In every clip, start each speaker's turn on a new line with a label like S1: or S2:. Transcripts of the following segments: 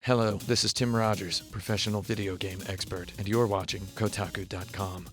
S1: Hello, this is Tim Rogers, professional video game expert, and you're watching Kotaku.com.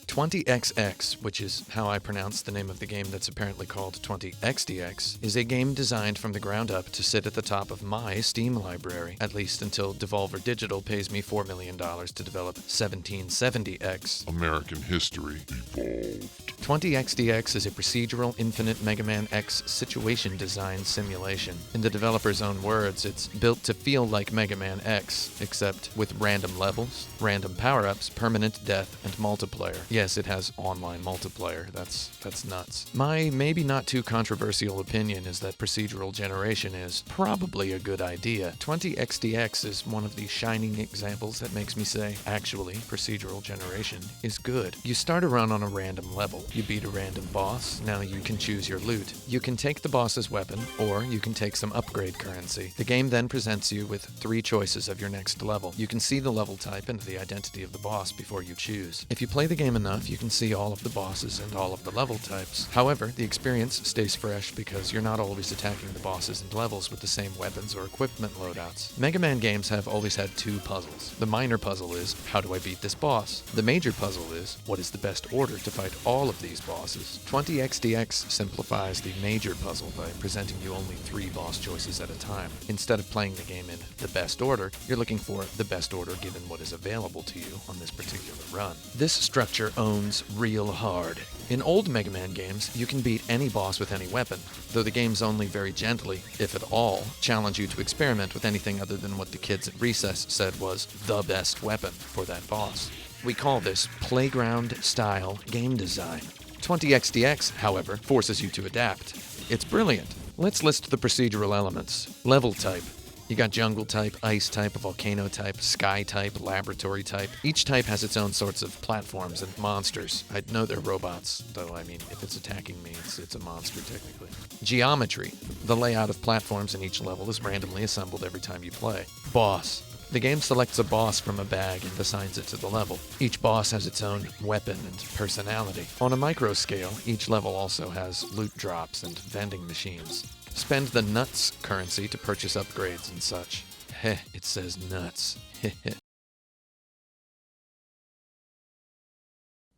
S1: 20XX, which is how I pronounce the name of the game that's apparently called 20XDX, is a game designed from the ground up to sit at the top of my Steam library, at least until Devolver Digital pays me $4 million to develop 1770X.
S2: American history evolved.
S1: 20XDX is a procedural infinite Mega Man X situation design simulation. In the developer's own words, it's built to feel like Mega Man X, except with random levels, random power-ups, permanent death, and multiplayer. Yes, it has online multiplayer. That's nuts. My maybe not too controversial opinion is that procedural generation is probably a good idea. 20XDX is one of the shining examples that makes me say, actually, procedural generation is good. You start a run on a random level. You beat a random boss. Now you can choose your loot. You can take the boss's weapon, or you can take some upgrade currency. The game then presents you with 3 choices of your next level. You can see the level type and the identity of the boss before you choose. If you play the game enough, you can see all of the bosses and all of the level types. However, the experience stays fresh because you're not always attacking the bosses and levels with the same weapons or equipment loadouts. Mega Man games have always had 2 puzzles. The minor puzzle is, how do I beat this boss? The major puzzle is, what is the best order to fight all of these bosses? 20XDX simplifies the major puzzle by presenting you only 3 boss choices at a time. Instead of playing the game in the best order, you're looking for the best order given what is available to you on this particular run. This structure owns real hard. In old Mega Man games, you can beat any boss with any weapon, though the games only very gently, if at all, challenge you to experiment with anything other than what the kids at recess said was the best weapon for that boss. We call this playground-style game design. 20XDX, however, forces you to adapt. It's brilliant. Let's list the procedural elements. Level type. You got jungle type, ice type, volcano type, sky type, laboratory type. Each type has its own sorts of platforms and monsters. I know they're robots, though I mean, if it's attacking me, it's a monster technically. Geometry. The layout of platforms in each level is randomly assembled every time you play. Boss. The game selects a boss from a bag and assigns it to the level. Each boss has its own weapon and personality. On a micro scale, each level also has loot drops and vending machines. Spend the nuts currency to purchase upgrades and such. Heh, it says nuts. Heh.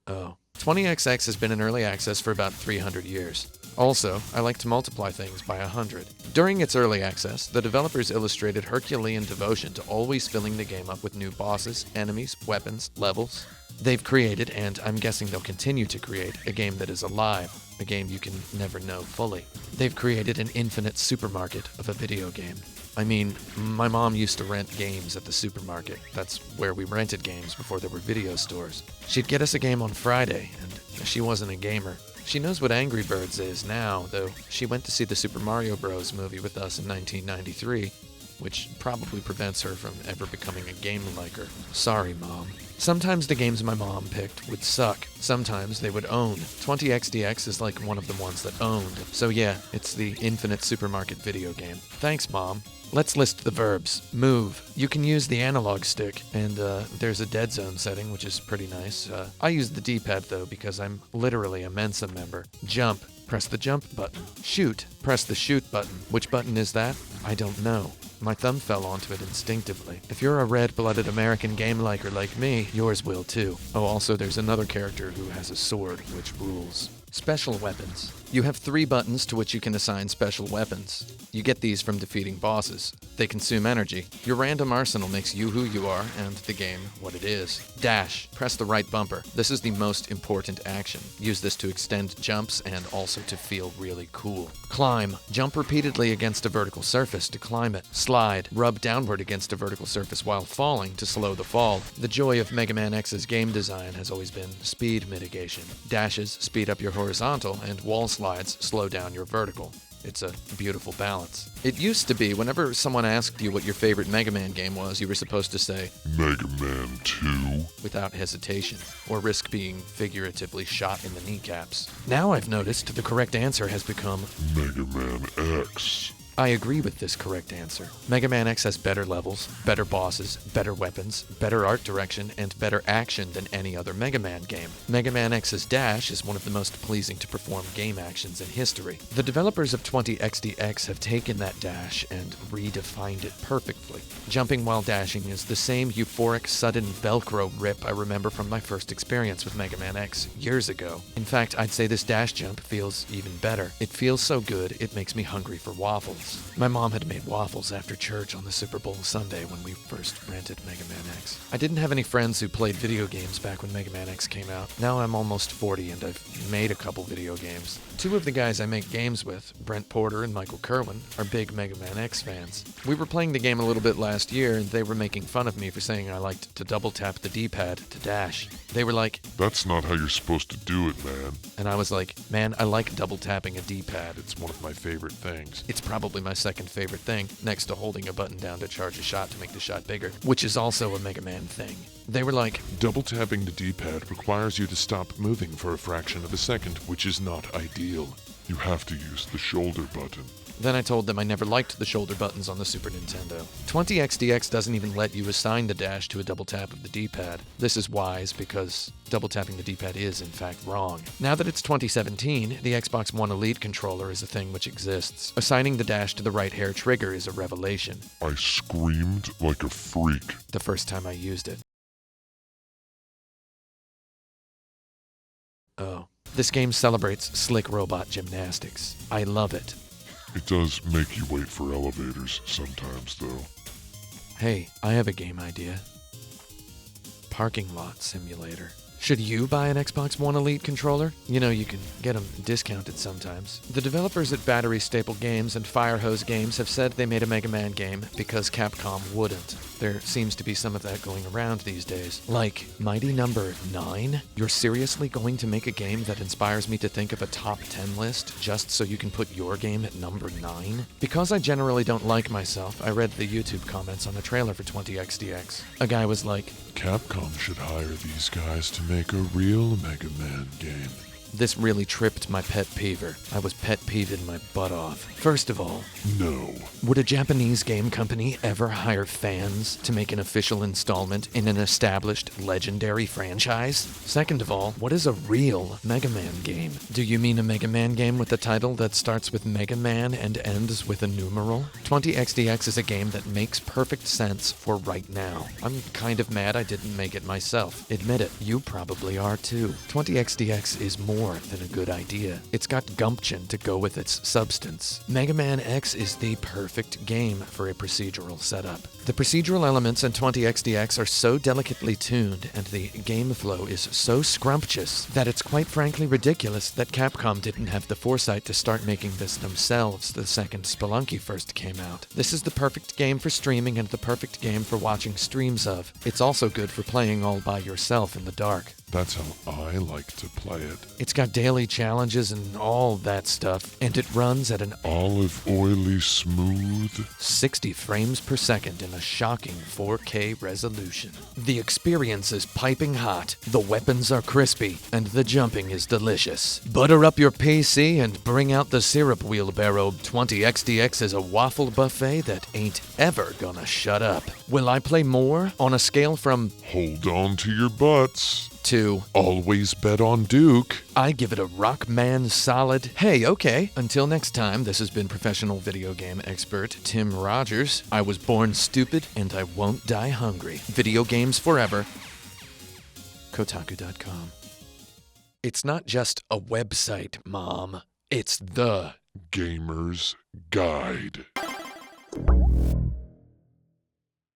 S1: Oh. 20XX has been in early access for about 300 years. Also, I like to multiply things by 100. During its early access, the developers illustrated Herculean devotion to always filling the game up with new bosses, enemies, weapons, levels. They've created, and I'm guessing they'll continue to create, a game that is alive, a game you can never know fully. They've created an infinite supermarket of a video game. I mean, my mom used to rent games at the supermarket. That's where we rented games before there were video stores. She'd get us a game on Friday, and she wasn't a gamer. She knows what Angry Birds is now, though she went to see the Super Mario Bros. Movie with us in 1993, which probably prevents her from ever becoming a game liker. Sorry, Mom. Sometimes the games my mom picked would suck. Sometimes they would own. 20XDX is like one of the ones that owned. So yeah, it's the infinite supermarket video game. Thanks, Mom. Let's list the verbs. Move. You can use the analog stick, and there's a dead zone setting, which is pretty nice. I use the D-pad, though, because I'm literally a Mensa member. Jump. Press the jump button. Shoot. Press the shoot button. Which button is that? I don't know. My thumb fell onto it instinctively. If you're a red-blooded American game liker like me, yours will too. Oh, also there's another character who has a sword, which rules. Special weapons. You have 3 buttons to which you can assign special weapons. You get these from defeating bosses. They consume energy. Your random arsenal makes you who you are, and the game what it is. Dash. Press the right bumper. This is the most important action. Use this to extend jumps and also to feel really cool. Climb. Jump repeatedly against a vertical surface to climb it. Slide. Rub downward against a vertical surface while falling to slow the fall. The joy of Mega Man X's game design has always been speed mitigation. Dashes speed up your horizontal, and wall slides slow down your vertical. It's a beautiful balance. It used to be whenever someone asked you what your favorite Mega Man game was, you were supposed to say,
S2: Mega Man 2.
S1: without hesitation, or risk being figuratively shot in the kneecaps. Now I've noticed the correct answer has become
S2: Mega Man X.
S1: I agree with this correct answer. Mega Man X has better levels, better bosses, better weapons, better art direction, and better action than any other Mega Man game. Mega Man X's dash is one of the most pleasing to perform game actions in history. The developers of 20XDX have taken that dash and redefined it perfectly. Jumping while dashing is the same euphoric, sudden Velcro rip I remember from my first experience with Mega Man X years ago. In fact, I'd say this dash jump feels even better. It feels so good, it makes me hungry for waffles. My mom had made waffles after church on the Super Bowl Sunday when we first rented Mega Man X. I didn't have any friends who played video games back when Mega Man X came out. Now I'm almost 40 and I've made a couple video games. Two of the guys I make games with, Brent Porter and Michael Kerwin, are big Mega Man X fans. We were playing the game a little bit last year and they were making fun of me for saying I liked to double tap the D-pad to dash. They were like,
S2: "That's not how you're supposed to do it, man."
S1: And I was like, man, I like double tapping a D-pad. It's one of my favorite things. It's probably my second favorite thing, next to holding a button down to charge a shot to make the shot bigger, which is also a Mega Man thing. They were like,
S2: "Double tapping the D-pad requires you to stop moving for a fraction of a second, which is not ideal. You have to use the shoulder button."
S1: Then I told them I never liked the shoulder buttons on the Super Nintendo. 20XDX doesn't even let you assign the dash to a double tap of the D-pad. This is wise because double tapping the D-pad is, in fact, wrong. Now that it's 2017, the Xbox One Elite controller is a thing which exists. Assigning the dash to the right hair trigger is a revelation.
S2: I screamed like a freak.
S1: The first time I used it. Oh. This game celebrates slick robot gymnastics. I love it.
S2: It does make you wait for elevators sometimes, though.
S1: Hey, I have a game idea. Parking lot simulator. Should you buy an Xbox One Elite controller? You know, you can get them discounted sometimes. The developers at Battery Staple Games and Firehose Games have said they made a Mega Man game because Capcom wouldn't. There seems to be some of that going around these days. Like, Mighty Number 9? You're seriously going to make a game that inspires me to think of a top 10 list just so you can put your game at number 9? Because I generally don't like myself, I read the YouTube comments on the trailer for 20XDX. A guy was like,
S2: "Capcom should hire these guys to make a real Mega Man game."
S1: This really tripped my pet peever. I was pet peeving my butt off. First of all,
S2: No.
S1: would a Japanese game company ever hire fans to make an official installment in an established, legendary franchise? Second of all, what is a real Mega Man game? Do you mean a Mega Man game with a title that starts with Mega Man and ends with a numeral? 20XDX is a game that makes perfect sense for right now. I'm kind of mad I didn't make it myself. Admit it, you probably are too. 20XDX is more than a good idea. It's got gumption to go with its substance. Mega Man X is the perfect game for a procedural setup. The procedural elements in 20XDX are so delicately tuned and the game flow is so scrumptious that it's quite frankly ridiculous that Capcom didn't have the foresight to start making this themselves the second Spelunky first came out. This is the perfect game for streaming and the perfect game for watching streams of. It's also good for playing all by yourself in the dark.
S2: That's how I like to play it.
S1: It's got daily challenges and all that stuff, and it runs at an
S2: Olive oily smooth.
S1: 60 frames per second in a shocking 4K resolution. The experience is piping hot, the weapons are crispy, and the jumping is delicious. Butter up your PC and bring out the syrup wheelbarrow. 20XDX is a waffle buffet that ain't ever gonna shut up. Will I play more? On a scale from
S2: Hold on to your butts.
S1: to
S2: Always bet on Duke.
S1: I give it a Rockman solid. Hey, okay. Until next time, this has been professional video game expert Tim Rogers. I was born stupid and I won't die hungry. Video games forever. Kotaku.com. It's not just a website, Mom. It's the
S2: Gamer's Guide.